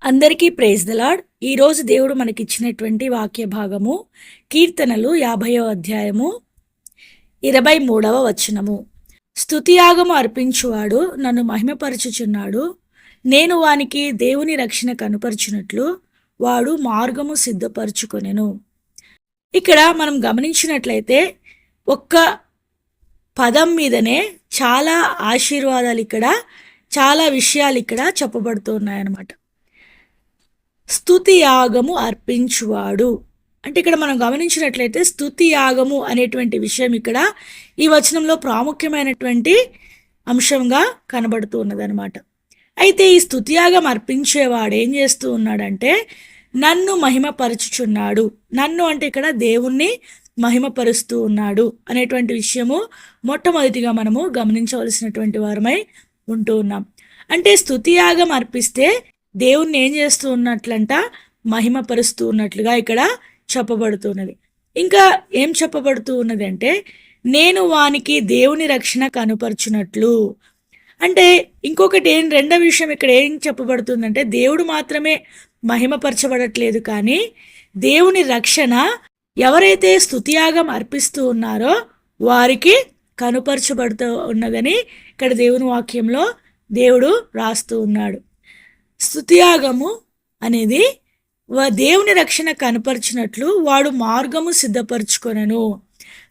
అందరికీ praise the lord. ఈరోజు దేవుడు మనకిచ్చినటువంటి వాక్య భాగము కీర్తనలు 50వ అధ్యాయము 23వ వచనము. స్తుతియాగము అర్పించువాడు నన్ను మహిమపరచుచున్నాడు. నేను వానికి దేవుని రక్షణ కనుపరచునట్లు వాడు మార్గము సిద్ధపరచుకొనెను. ఇక్కడ మనం గమనించినట్లయితే ఒక్క పదం మీదనే చాలా ఆశీర్వాదాలు చాలా విషయాలు చెప్పబడుతున్నాయన్నమాట. స్తుతి యాగము అర్పించువాడు అంటే ఇక్కడ మనం గమనించినట్లయితే స్తుతి యాగము అనేటువంటి విషయం ఈ వచనంలో ప్రాముఖ్యమైనటువంటి అంశంగా కనబడుతూ ఉన్నదనమాట. అయితే ఈ స్తుతియాగం అర్పించేవాడు ఏం చేస్తూ ఉన్నాడంటే నన్ను మహిమపరచుచున్నాడు. నన్ను అంటే ఇక్కడ దేవుణ్ణి మహిమపరుస్తూ ఉన్నాడు అనేటువంటి విషయము మొట్టమొదటిగా మనము గమనించవలసినటువంటి వారమై ఉంటూ ఉన్నాం. అంటే స్తుతియాగం అర్పిస్తే దేవుణ్ణి ఏం చేస్తూ ఉన్నట్లంట మహిమపరుస్తూ ఉన్నట్లుగా ఇక్కడ చెప్పబడుతున్నది. ఇంకా ఏం చెప్పబడుతూ ఉన్నది అంటే నేను వానికి దేవుని రక్షణ కనుపరచునట్లు. అంటే ఇంకొకటి రెండవ విషయం ఇక్కడ ఏం చెప్పబడుతుందంటే దేవుడు మాత్రమే మహిమపరచబడట్లేదు, కానీ దేవుని రక్షణ ఎవరైతే స్తుతియాగం అర్పిస్తూ ఉన్నారో వారికి కనుపరచబడుతూ ఉన్నదని ఇక్కడ దేవుని వాక్యంలో దేవుడు రాస్తూ ఉన్నాడు. స్తుతియాగము అనేది దేవుని రక్షణ కనపరిచినట్లు వాడు మార్గము సిద్ధపరచుకొనెను.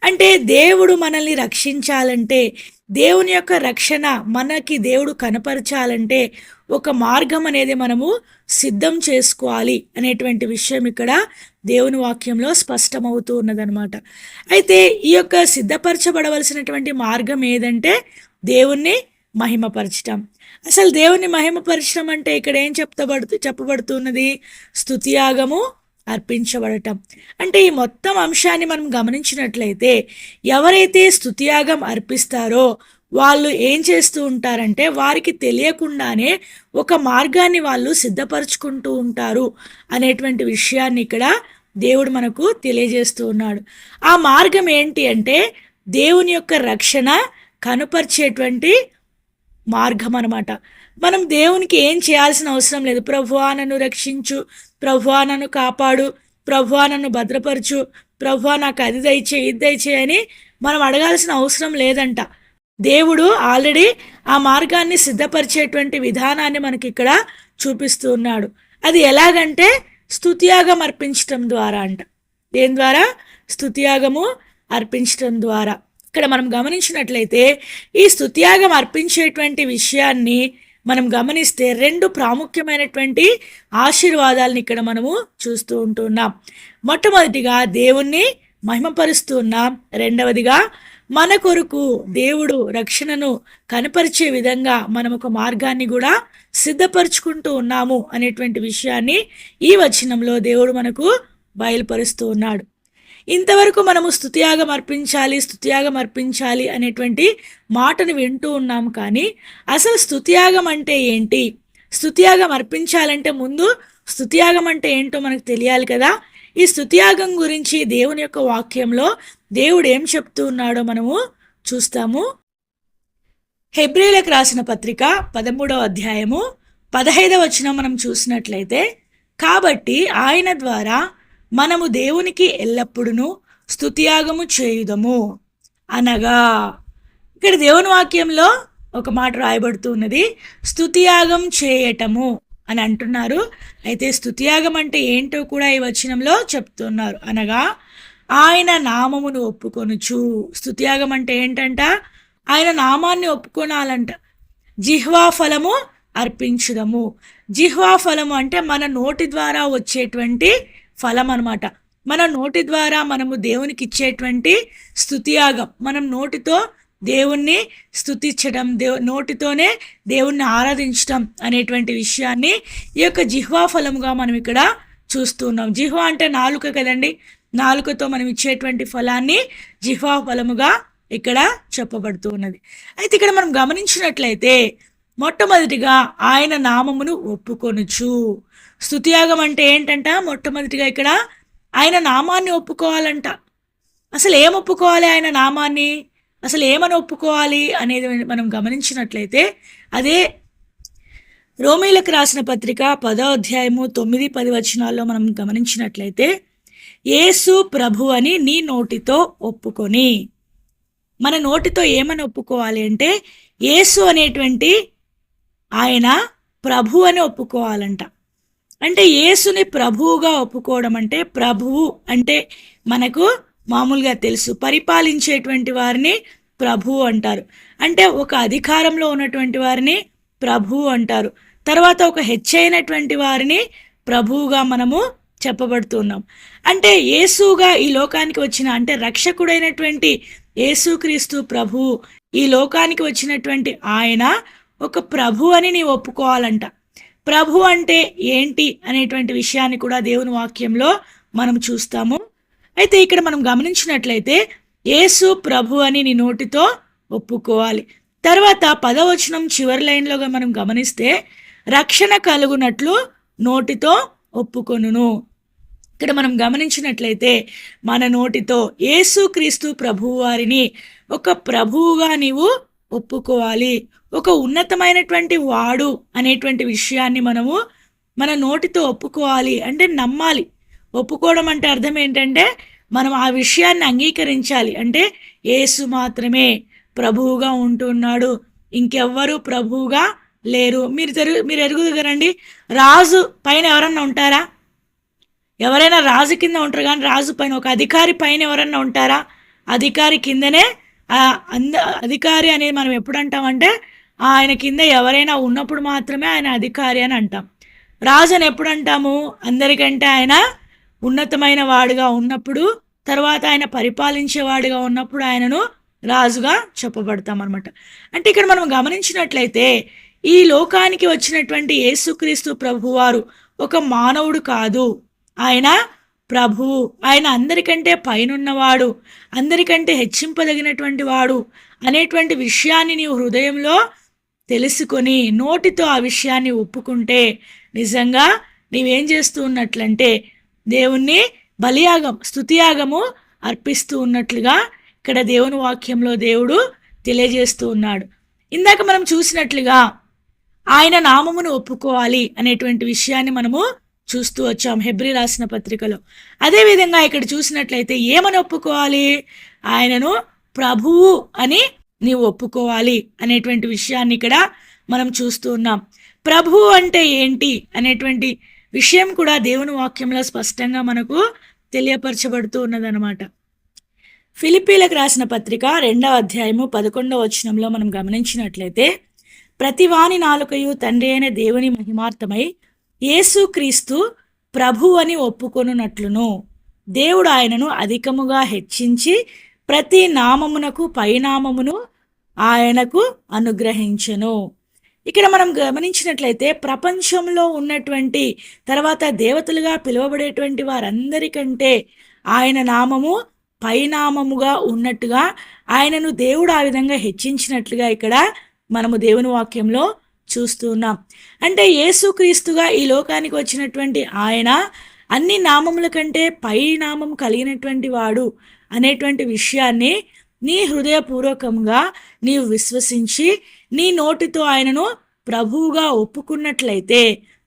అంటే దేవుడు మనల్ని రక్షించాలంటే, దేవుని యొక్క రక్షణ మనకి దేవుడు కనపరచాలంటే ఒక మార్గం అనేది మనము సిద్ధం చేసుకోవాలి అనేటువంటి విషయం దేవుని వాక్యంలో స్పష్టమవుతూ ఉన్నదనమాట. అయితే ఈ యొక్క సిద్ధపరచబడవలసినటువంటి మార్గం ఏదంటే దేవుణ్ణి మహిమపరచటం. అసలు దేవుని మహిమపరచడం అంటే ఇక్కడ ఏం చెప్పబడుతున్నది? స్తుతియాగము అర్పించబడటం. అంటే ఈ మొత్తం అంశాన్ని మనం గమనించినట్లయితే ఎవరైతే స్తుతియాగం అర్పిస్తారో వాళ్ళు ఏం చేస్తూ ఉంటారంటే వారికి తెలియకుండానే ఒక మార్గాన్ని వాళ్ళు సిద్ధపరచుకుంటూ ఉంటారు అనేటువంటి విషయాన్ని దేవుడు మనకు తెలియజేస్తూ ఉన్నాడు. ఆ మార్గం ఏంటి అంటే దేవుని యొక్క రక్షణ కనుపరిచేటువంటి మార్గం అనమాట. మనం దేవునికి ఏం చేయాల్సిన అవసరం లేదు. ప్రభువా నన్ను రక్షించు, ప్రభువా నన్ను కాపాడు, ప్రభువా నన్ను భద్రపరచు, ప్రభువా నాకు అది దయచేయి ఇది దయచేయి అని మనం అడగాల్సిన అవసరం లేదంట. దేవుడు ఆల్రెడీ ఆ మార్గాన్ని సిద్ధపరిచేటువంటి విధానాన్ని మనకి చూపిస్తూ ఉన్నాడు. అది ఎలాగంటే స్తుతియాగం అర్పించటం ద్వారా అంట. దేని ద్వారా? స్తుతియాగము అర్పించటం ద్వారా. ఇక్కడ మనం గమనించినట్లయితే ఈ స్తుతియాగం అర్పించేటువంటి విషయాన్ని మనం గమనిస్తే రెండు ప్రాముఖ్యమైనటువంటి ఆశీర్వాదాలను మనము చూస్తూ ఉంటున్నాం. మొట్టమొదటిగా దేవుణ్ణి మహిమపరుస్తూ ఉన్నాం. రెండవదిగా మన కొరకు దేవుడు రక్షణను కనపరిచే విధంగా మనం ఒక మార్గాన్ని కూడా సిద్ధపరచుకుంటూ ఉన్నాము అనేటువంటి విషయాన్ని ఈ వచనంలో దేవుడు మనకు బయలుపరుస్తూ ఉన్నాడు. ఇంతవరకు మనము స్తుతియాగం అర్పించాలి అనేటువంటి మాటను వింటూ ఉన్నాం, కానీ అసలు స్తుతియాగం అంటే ఏంటి? స్తుతియాగం అర్పించాలంటే ముందు స్తుతియాగం అంటే ఏంటో మనకు తెలియాలి కదా. ఈ స్తుతియాగం గురించి దేవుని యొక్క వాక్యంలో దేవుడు ఏం చెప్తూ ఉన్నాడో మనము చూస్తాము. హెబ్రీయులకు రాసిన పత్రిక 13వ అధ్యాయము 15వ వచనం మనం చూసినట్లయితే, కాబట్టి ఆయన ద్వారా మనము దేవునికి ఎల్లప్పుడూ స్తుతియాగము చేయుదము అనగా. ఇక్కడ దేవుని వాక్యంలో ఒక మాట రాయబడుతున్నది, స్తుతియాగం చేయటము అని అంటున్నారు. అయితే స్తుతియాగం అంటే ఏంటో కూడా ఈ వచనంలో చెప్తున్నారు. అనగా ఆయన నామమును ఒప్పుకొనుచు. స్తుతియాగం అంటే ఏంటంట? ఆయన నామాన్ని ఒప్పుకొనాలంట. జిహ్వా ఫలము అర్పించుదము. జిహ్వా ఫలము అంటే మన నోటి ద్వారా వచ్చేటువంటి ఫలం అనమాట. మన నోటి ద్వారా మనము దేవునికి ఇచ్చేటువంటి స్తుతియాగం. మనం నోటితో దేవుణ్ణి స్తుతించడం, నోటితోనే దేవుణ్ణి ఆరాధించడం అనేటువంటి విషయాన్ని ఈ యొక్క జిహ్వా ఫలముగా మనం చూస్తున్నాం. జిహ్వా అంటే నాలుక కదండి. నాలుకతో మనం ఇచ్చేటువంటి ఫలాన్ని జిహ్వా ఫలముగా చెప్పబడుతూ ఉన్నది. అయితే మనం గమనించినట్లయితే మొట్టమొదటిగా ఆయన నామమును ఒప్పుకొనుచు. స్తుతియాగం అంటే ఏంటంట? మొట్టమొదటిగా ఆయన నామాన్ని ఒప్పుకోవాలంట. అసలు ఏం ఒప్పుకోవాలి? ఆయన నామాన్ని అసలు ఏమని ఒప్పుకోవాలి అనేది మనం గమనించినట్లయితే అదే రోమీలకు రాసిన పత్రిక 10వ అధ్యాయము 9-10 వచనాల్లో మనం గమనించినట్లయితే, యేసు ప్రభు అని నీ నోటితో ఒప్పుకొని, మన నోటితో ఏమని ఒప్పుకోవాలి అంటే యేసు అనేటువంటి ఆయన ప్రభు అని ఒప్పుకోవాలంట. అంటే యేసుని ప్రభువుగా ఒప్పుకోవడం అంటే, ప్రభువు అంటే మనకు మామూలుగా తెలుసు, పరిపాలించేటువంటి వారిని ప్రభువు అంటారు. అంటే ఒక అధికారంలో ఉన్నటువంటి వారిని ప్రభువు అంటారు. తర్వాత ఒక హెచ్చైనటువంటి వారిని ప్రభువుగా మనము చెప్పబడుతున్నాం. అంటే యేసుగా ఈ లోకానికి వచ్చిన, అంటే రక్షకుడైనటువంటి యేసుక్రీస్తు ప్రభువు ఈ లోకానికి వచ్చినటువంటి ఆయన ఒక ప్రభు అని నీవు ఒప్పుకోవాలంట. ప్రభు అంటే ఏంటి అనేటువంటి విషయాన్ని కూడా దేవుని వాక్యంలో మనం చూస్తాము. అయితే ఇక్కడ మనం గమనించినట్లయితే యేసు ప్రభు అని నీ నోటితో ఒప్పుకోవాలి. తర్వాత 10వ వచనం చివరి లైన్లోగా మనం గమనిస్తే, రక్షణ కలుగునట్లు నోటితో ఒప్పుకొనును. ఇక్కడ మనం గమనించినట్లయితే మన నోటితో యేసుక్రీస్తు ప్రభువు వారిని ఒక ప్రభువుగా నీవు ఒప్పుకోవాలి. ఒక ఉన్నతమైనటువంటి వాడు అనేటువంటి విషయాన్ని మనము మన నోటితో ఒప్పుకోవాలి. అంటే నమ్మాలి. ఒప్పుకోవడం అంటే అర్థం ఏంటంటే మనం ఆ విషయాన్ని అంగీకరించాలి. అంటే యేసు మాత్రమే ప్రభువుగా ఉంటున్నాడు, ఇంకెవ్వరూ ప్రభువుగా లేరు. మీరు ఎరుగుదరండి, రాజు పైన ఎవరన్నా ఉంటారా? ఎవరైనా రాజు కింద ఉంటారు, కానీ రాజు పైన, ఒక అధికారి పైన ఎవరన్నా ఉంటారా? అధికారి కిందనే అధికారి అనేది మనం ఎప్పుడు అంటామంటే ఆయన కింద ఎవరైనా ఉన్నప్పుడు మాత్రమే ఆయన అధికారి అని అంటాం. రాజు అని ఎప్పుడు అంటాము? అందరికంటే ఆయన ఉన్నతమైన వాడుగా ఉన్నప్పుడు, తర్వాత ఆయన పరిపాలించేవాడుగా ఉన్నప్పుడు ఆయనను రాజుగా చెప్పబడతాం అనమాట. అంటే ఇక్కడ మనం గమనించినట్లయితే ఈ లోకానికి వచ్చినటువంటి యేసుక్రీస్తు ప్రభువారు ఒక మానవుడు కాదు, ఆయన ప్రభువు. ఆయన అందరికంటే పైనున్నవాడు, అందరికంటే హెచ్చింపదగినటువంటి వాడు అనేటువంటి విషయాన్ని నీవు హృదయంలో తెలుసుకొని నోటితో ఆ విషయాన్ని ఒప్పుకుంటే నిజంగా నీవేం చేస్తూ ఉన్నట్లంటే దేవుణ్ణి బలియాగం, స్తుతియాగము అర్పిస్తూ ఉన్నట్లుగా ఇక్కడ దేవుని వాక్యంలో దేవుడు తెలియజేస్తూ ఉన్నాడు. ఇందాక మనం చూసినట్లుగా ఆయన నామమును ఒప్పుకోవాలి అనేటువంటి విషయాన్ని మనము చూస్తూ వచ్చాం హెబ్రీ రాసిన పత్రికలో. అదేవిధంగా ఇక్కడ చూసినట్లయితే ఏమని ఒప్పుకోవాలి? ఆయనను ప్రభువు అని నీవు ఒప్పుకోవాలి అనేటువంటి విషయాన్ని ఇక్కడ మనం చూస్తూ ఉన్నాం. ప్రభువు అంటే ఏంటి అనేటువంటి విషయం కూడా దేవుని వాక్యంలో స్పష్టంగా మనకు తెలియపరచబడుతూ ఉన్నదనమాట. ఫిలిప్పీలకు రాసిన పత్రిక 2వ అధ్యాయము 11వ వచనంలో మనం గమనించినట్లయితే, ప్రతివాని నాలుకయు తండ్రి అయిన దేవుని మహిమార్థమై యేసుక్రీస్తు ప్రభు అని ఒప్పుకొనున్నట్లును దేవుడు ఆయనను అధికముగా హెచ్చించి ప్రతి నామమునకు పైనామమును ఆయనకు అనుగ్రహించెను. ఇక్కడ మనం గమనించినట్లయితే ప్రపంచంలో ఉన్నటువంటి, తర్వాత దేవతలుగా పిలువబడేటువంటి వారందరికంటే ఆయన నామము పైనామముగా ఉన్నట్టుగా ఆయనను దేవుడు ఆ విధంగా హెచ్చించినట్లుగా ఇక్కడ మనము దేవుని వాక్యంలో చూస్తూ ఉన్నాం. అంటే యేసుక్రీస్తుగా ఈ లోకానికి వచ్చినటువంటి ఆయన అన్ని నామముల కంటే పై నామం కలిగినటువంటి వాడు అనేటువంటి విషయాన్ని నీ హృదయపూర్వకంగా నీవు విశ్వసించి నీ నోటితో ఆయనను ప్రభువుగా ఒప్పుకున్నట్లయితే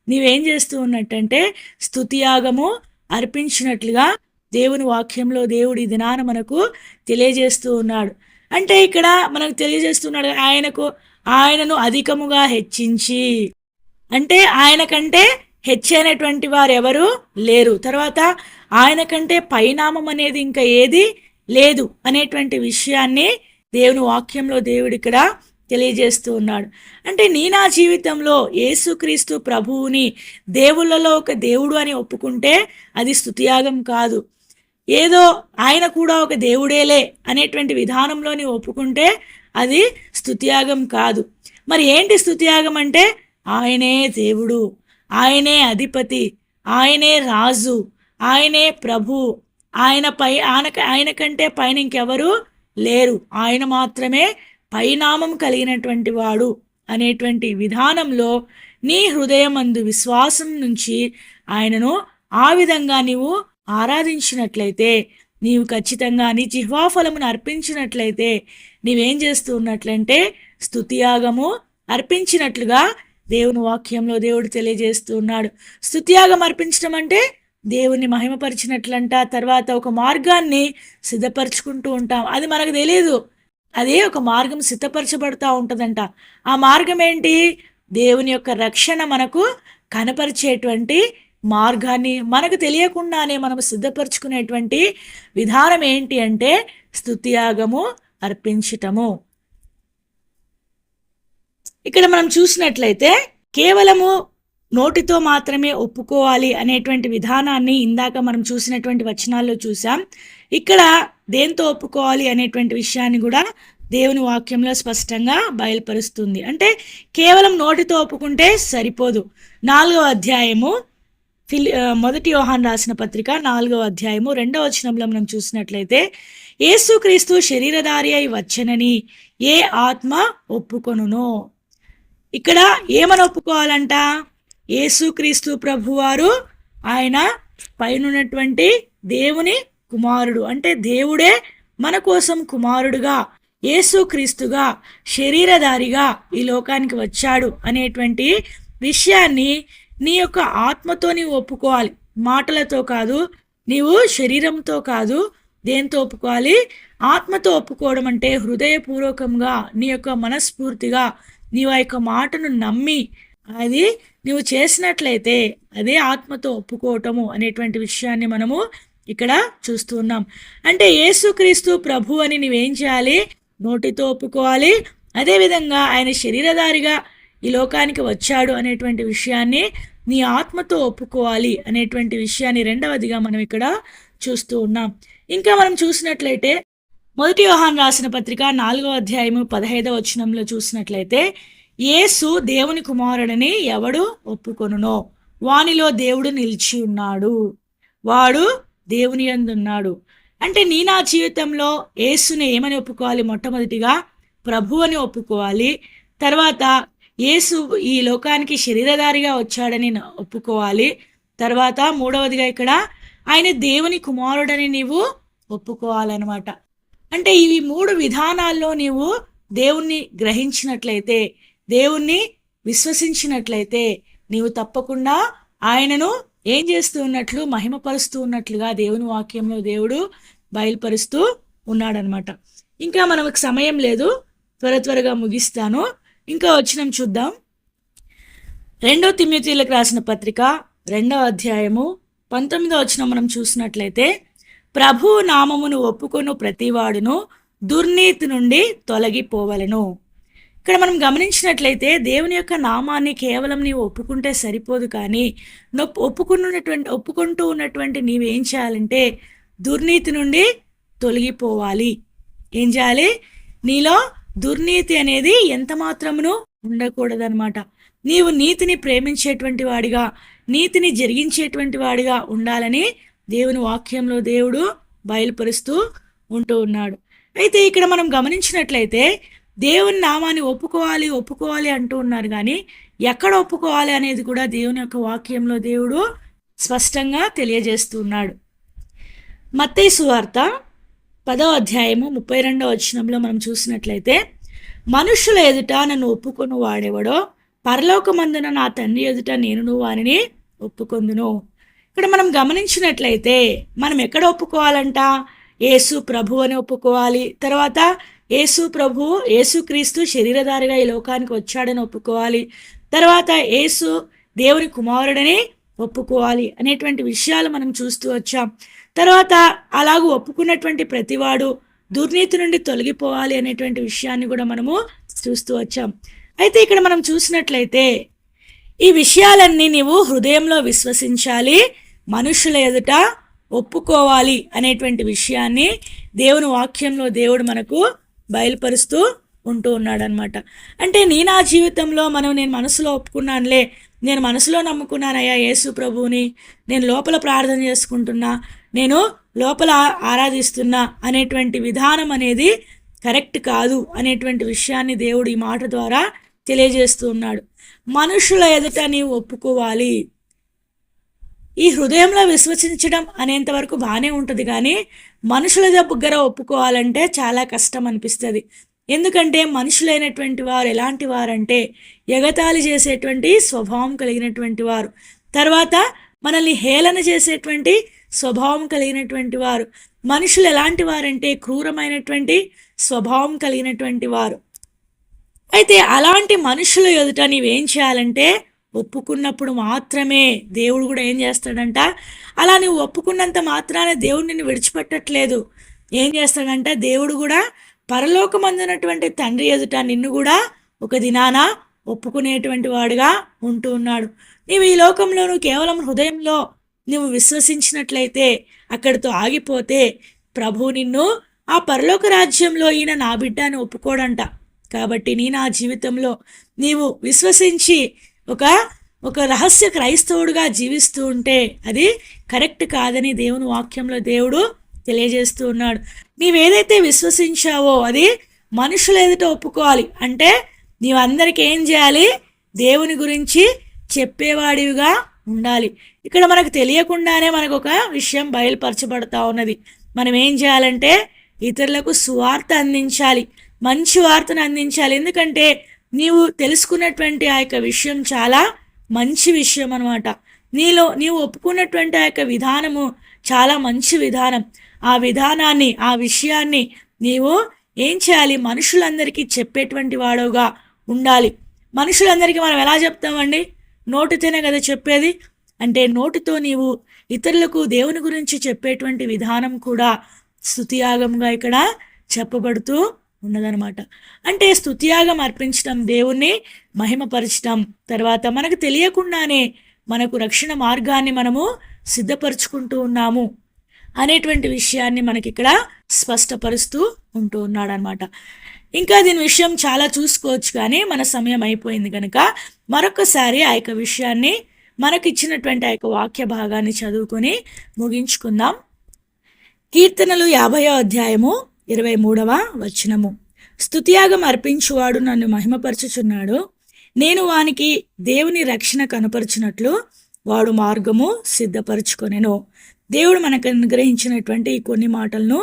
నీవేం చేస్తూ ఉన్నట్టంటే స్తుతియాగము అర్పించినట్లుగా దేవుని వాక్యంలో దేవుడి దినాన మనకు తెలియజేస్తూ ఉన్నాడు. అంటే ఇక్కడ మనకు తెలియజేస్తున్నాడు ఆయనను అధికముగా హెచ్చించి, అంటే ఆయన కంటే హెచ్చైనటువంటి వారు ఎవరు లేరు, తర్వాత ఆయన కంటే పైనామం అనేది ఇంకా ఏది లేదు అనేటువంటి విషయాన్ని దేవుని వాక్యంలో దేవుడు ఇక్కడ తెలియజేస్తూ ఉన్నాడు. అంటే నా జీవితంలో యేసుక్రీస్తు ప్రభువుని దేవుళ్ళలో ఒక దేవుడు అని ఒప్పుకుంటే అది స్తుతియాగం కాదు. ఏదో ఆయన కూడా ఒక దేవుడేలే అనేటువంటి విధానంలోని ఒప్పుకుంటే అది స్తుతియాగం కాదు. మరి ఏంటి స్తుతియాగం అంటే? ఆయనే దేవుడు, ఆయనే అధిపతి, ఆయనే రాజు, ఆయనే ప్రభు, ఆయన కంటే పైన ఇంకెవరు లేరు, ఆయన మాత్రమే పైనామం కలిగినటువంటి వాడు అనేటువంటి విధానంలో నీ హృదయమందు విశ్వాసం నుంచి ఆయనను ఆ విధంగా నీవు ఆరాధించినట్లయితే, నీవు ఖచ్చితంగా నీ జిహ్వాఫలమును అర్పించినట్లయితే నీవేం చేస్తూ ఉన్నట్లంటే స్తుతియాగము అర్పించినట్లుగా దేవుని వాక్యంలో దేవుడు తెలియజేస్తూ ఉన్నాడు. స్తుతియాగం అర్పించడం అంటే దేవుణ్ణి మహిమపరిచినట్లంట. తర్వాత ఒక మార్గాన్ని సిద్ధపరచుకుంటూ ఉంటాం. అది మనకు తెలియదు, అదే ఒక మార్గం సిద్ధపరచబడుతూ ఉంటుందంట. ఆ మార్గం ఏంటి? దేవుని యొక్క రక్షణ మనకు కనపరిచేటువంటి మార్గాన్ని మనకు తెలియకుండానే మనం సిద్ధపరచుకునేటువంటి విధానం ఏంటి అంటే స్తుతియాగము అర్పించటము. ఇక్కడ మనం చూసినట్లయితే కేవలము నోటితో మాత్రమే ఒప్పుకోవాలి అనేటువంటి విధానాన్ని ఇందాక మనం చూసినటువంటి వచనాల్లో చూసాం. ఇక్కడ దేంతో ఒప్పుకోవాలి అనేటువంటి విషయాన్ని కూడా దేవుని వాక్యంలో స్పష్టంగా బయలుపరుస్తుంది. అంటే కేవలం నోటితో ఒప్పుకుంటే సరిపోదు. 4వ అధ్యాయము మొదటి యోహాను రాసిన పత్రిక 4వ అధ్యాయము 2వ వచనంలో మనం చూసినట్లయితే యేసుక్రీస్తు శరీరధారి అయి వచ్చనని ఏ ఆత్మ ఒప్పుకొనునో. ఇక్కడ ఏమని ఒప్పుకోవాలంట? యేసుక్రీస్తు ప్రభువారు ఆయన పైనున్నటువంటి దేవుని కుమారుడు, అంటే దేవుడే మన కోసం కుమారుడుగా యేసుక్రీస్తుగా శరీరధారిగా ఈ లోకానికి వచ్చాడు అనేటువంటి విషయాన్ని నీ యొక్క ఆత్మతో నీవు ఒప్పుకోవాలి. మాటలతో కాదు, నీవు శరీరంతో కాదు, దేంతో ఒప్పుకోవాలి? ఆత్మతో ఒప్పుకోవడం అంటే హృదయపూర్వకంగా నీ యొక్క మనస్ఫూర్తిగా నీవు ఆ యొక్క మాటను నమ్మి అది నువ్వు చేసినట్లయితే అదే ఆత్మతో ఒప్పుకోవటము అనేటువంటి విషయాన్ని మనము ఇక్కడ చూస్తూ ఉన్నాం. అంటే యేసుక్రీస్తు ప్రభు అని నువ్వేం చేయాలి? నోటితో ఒప్పుకోవాలి. అదేవిధంగా ఆయన శరీరధారిగా ఈ లోకానికి వచ్చాడు అనేటువంటి విషయాన్ని నీ ఆత్మతో ఒప్పుకోవాలి అనేటువంటి విషయాన్ని రెండవదిగా మనం ఇక్కడ చూస్తూ ఉన్నాం. ఇంకా మనం చూసినట్లయితే మొదటి యోహాను రాసిన పత్రిక 4వ అధ్యాయము 15వ వచనంలో చూసినట్లయితే యేసు దేవుని కుమారుడని ఎవడు ఒప్పుకొనునో వానిలో దేవుడు నిలిచి ఉన్నాడు, వాడు దేవుని యందు ఉన్నాడు. అంటే నా జీవితంలో యేసుని ఏమని ఒప్పుకోవాలి? మొట్టమొదటిగా ప్రభు అని ఒప్పుకోవాలి. తర్వాత యేసు ఈ లోకానికి శరీరధారిగా వచ్చాడని ఒప్పుకోవాలి. తర్వాత మూడవదిగా ఇక్కడ ఆయన దేవుని కుమారుడని నీవు ఒప్పుకోవాలన్నమాట. అంటే ఇవి 3 విధానాల్లో నీవు దేవుణ్ణి గ్రహించినట్లయితే, దేవుణ్ణి విశ్వసించినట్లయితే నీవు తప్పకుండా ఆయనను ఏం చేస్తూ ఉన్నట్లు? మహిమపరుస్తూ ఉన్నట్లుగా దేవుని వాక్యంలో దేవుడు బయలుపరుస్తూ ఉన్నాడనమాట. ఇంకా మనకు సమయం లేదు, త్వరగా ముగిస్తాను. ఇంకా వచనం చూద్దాం. 2వ తిమోతియులకు రాసిన పత్రిక 2వ అధ్యాయము 19వ వచనం మనం చూసినట్లయితే ప్రభు నామమును ఒప్పుకొను ప్రతివాడును దుర్నీతి నుండి తొలగిపోవలను. ఇక్కడ మనం గమనించినట్లయితే దేవుని యొక్క నామాన్ని కేవలం నీవు ఒప్పుకుంటే సరిపోదు, కానీ ఒప్పుకుంటూ ఉన్నటువంటి నీవేం చేయాలంటే దుర్నీతి నుండి తొలగిపోవాలి. ఏం చేయాలి? నీలో దుర్నీతి అనేది ఎంత మాత్రమును ఉండకూడదనమాట. నీవు నీతిని ప్రేమించేటువంటి వాడిగా, నీతిని జరిగించేటువంటి వాడిగా ఉండాలని దేవుని వాక్యంలో దేవుడు బయలుపరుస్తూ ఉంటూ ఉన్నాడు. అయితే ఇక్కడ మనం గమనించినట్లయితే దేవుని నామాన్ని ఒప్పుకోవాలి అంటూ ఉన్నారు, కానీ ఎక్కడ ఒప్పుకోవాలి అనేది కూడా దేవుని యొక్క వాక్యంలో దేవుడు స్పష్టంగా తెలియజేస్తూ ఉన్నాడు. మత్తయి సువార్త 10వ అధ్యాయము 32వ వచనంలో మనం చూసినట్లయితే మనుషుల ఎదుట నన్ను ఒప్పుకొను వాడెవడో పరలోకమందున నా తండ్రి ఎదుట నేను వారిని ఒప్పుకొందును. ఇక్కడ మనం గమనించినట్లయితే మనం ఎక్కడ ఒప్పుకోవాలంట? యేసు ప్రభు అని ఒప్పుకోవాలి. తర్వాత యేసుక్రీస్తు శరీరధారిగా ఈ లోకానికి వచ్చాడని ఒప్పుకోవాలి. తర్వాత యేసు దేవుని కుమారుడని ఒప్పుకోవాలి అనేటువంటి విషయాలు మనం చూస్తూ వచ్చాం. తర్వాత అలాగూ ఒప్పుకున్నటువంటి ప్రతివాడు దుర్నీతి నుండి తొలగిపోవాలి అనేటువంటి విషయాన్ని కూడా మనము చూస్తూ వచ్చాం. అయితే ఇక్కడ మనం చూసినట్లయితే ఈ విషయాలన్నీ నీవు హృదయంలో విశ్వసించాలి, మనుషుల ఎదుట ఒప్పుకోవాలి అనేటువంటి విషయాన్ని దేవుని వాక్యంలో దేవుడు మనకు బయలుపరుస్తూ ఉంటూ ఉన్నాడనమాట. అంటే నా జీవితంలో నేను మనసులో ఒప్పుకున్నానులే, నేను మనసులో నమ్ముకున్నానయ్యా యేసు ప్రభువుని, నేను లోపల ప్రార్థన చేసుకుంటున్నా, నేను లోపల ఆరాధిస్తున్నా అనేటువంటి విధానం అనేది కరెక్ట్ కాదు అనేటువంటి విషయాన్ని దేవుడు ఈ మాట ద్వారా తెలియజేస్తూ ఉన్నాడు. మనుషుల ఎదుట నీవు ఒప్పుకోవాలి. ఈ హృదయంలో విశ్వసించడం అనేంత వరకు బాగానే ఉంటుంది, కానీ మనుషుల దగ్గర ఒప్పుకోవాలంటే చాలా కష్టం అనిపిస్తుంది. ఎందుకంటే మనుషులైనటువంటి వారు ఎలాంటి వారంటే ఎగతాళి చేసేటువంటి స్వభావం కలిగినటువంటి వారు, తర్వాత మనల్ని హేళన చేసేటువంటి స్వభావం కలిగినటువంటి వారు. మనుషులు ఎలాంటి వారంటే క్రూరమైనటువంటి స్వభావం కలిగినటువంటి వారు. అయితే అలాంటి మనుషుల ఎదుట నీవేం చేయాలంటే ఒప్పుకున్నప్పుడు మాత్రమే దేవుడు కూడా ఏం చేస్తాడంట, అలా నువ్వు ఒప్పుకున్నంత మాత్రాన దేవుడు నిన్ను విడిచిపెట్టట్లేదు. ఏం చేస్తాడంట, దేవుడు కూడా పరలోకమందున్నటువంటి తండ్రి ఎదుట నిన్ను కూడా ఒక దినాన ఒప్పుకునేటువంటి వాడుగా ఉంటూ ఉన్నాడు. నీవు ఈ లోకంలో నువ్వు కేవలం హృదయంలో నువ్వు విశ్వసించినట్లయితే అక్కడితో ఆగిపోతే ప్రభు నిన్ను ఆ పరలోక రాజ్యంలో ఈయన నా బిడ్డ అని ఒప్పుకోడంట. కాబట్టి నీ నా జీవితంలో నీవు విశ్వసించి ఒక రహస్య క్రైస్తవుడుగా జీవిస్తూ ఉంటే అది కరెక్ట్ కాదని దేవుని వాక్యంలో దేవుడు తెలియజేస్తూ ఉన్నాడు. నీవేదైతే విశ్వసించావో అది మనుషులు ఎదుట ఒప్పుకోవాలి. అంటే నీవందరికీ ఏం చేయాలి, దేవుని గురించి చెప్పేవాడివిగా ఉండాలి. ఇక్కడ మనకు తెలియకుండానే మనకు ఒక విషయం బయలుపరచబడతా ఉన్నది. మనం ఏం చేయాలంటే ఇతరులకు సువార్త అందించాలి, మంచి వార్తను అందించాలి. ఎందుకంటే నీవు తెలుసుకున్నటువంటి ఆ యొక్క విషయం చాలా మంచి విషయం అనమాట. నీవు ఒప్పుకున్నటువంటి ఆ యొక్క విధానము చాలా మంచి విధానం. ఆ విధానాన్ని, ఆ విషయాన్ని నీవు ఏం చేయాలి, మనుషులందరికీ చెప్పేటువంటి వాడుగా ఉండాలి. మనుషులందరికీ మనం ఎలా చెప్తామండి, నోటితోనే కదా చెప్పేది. అంటే నోటితో నీవు ఇతరులకు దేవుని గురించి చెప్పేటువంటి విధానం కూడా స్తుతియాగంగా ఇక్కడ చెప్పబడుతూ ఉన్నదనమాట. అంటే స్తుతియాగం అర్పించడం, దేవుణ్ణి మహిమపరచడం, తర్వాత మనకు తెలియకుండానే మనకు రక్షణ మార్గాన్ని మనము సిద్ధపరచుకుంటూ ఉన్నాము అనేటువంటి విషయాన్ని మనకి ఇక్కడ స్పష్టపరుస్తూ ఉంటూ ఉన్నాడు అనమాట. ఇంకా దీని విషయం చాలా చూసుకోవచ్చు, కానీ మన సమయం అయిపోయింది కనుక మరొకసారి ఆ యొక్క విషయాన్ని మనకు ఇచ్చినటువంటి ఆ యొక్క వాక్య భాగాన్ని చదువుకొని ముగించుకుందాం. కీర్తనలు 50వ అధ్యాయము 23వ వచనము. స్తుతియాగం అర్పించువాడు నన్ను మహిమపరచుచున్నాడు, నేను వానికి దేవుని రక్షణ కనపరచినట్లు వాడు మార్గము సిద్ధపరచుకొనెను. దేవుడు మనకు అనుగ్రహించినటువంటి ఈ కొన్ని మాటలను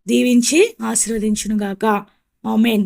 దీవించి ఆశీర్వదించునుగాక. ఆమేన్.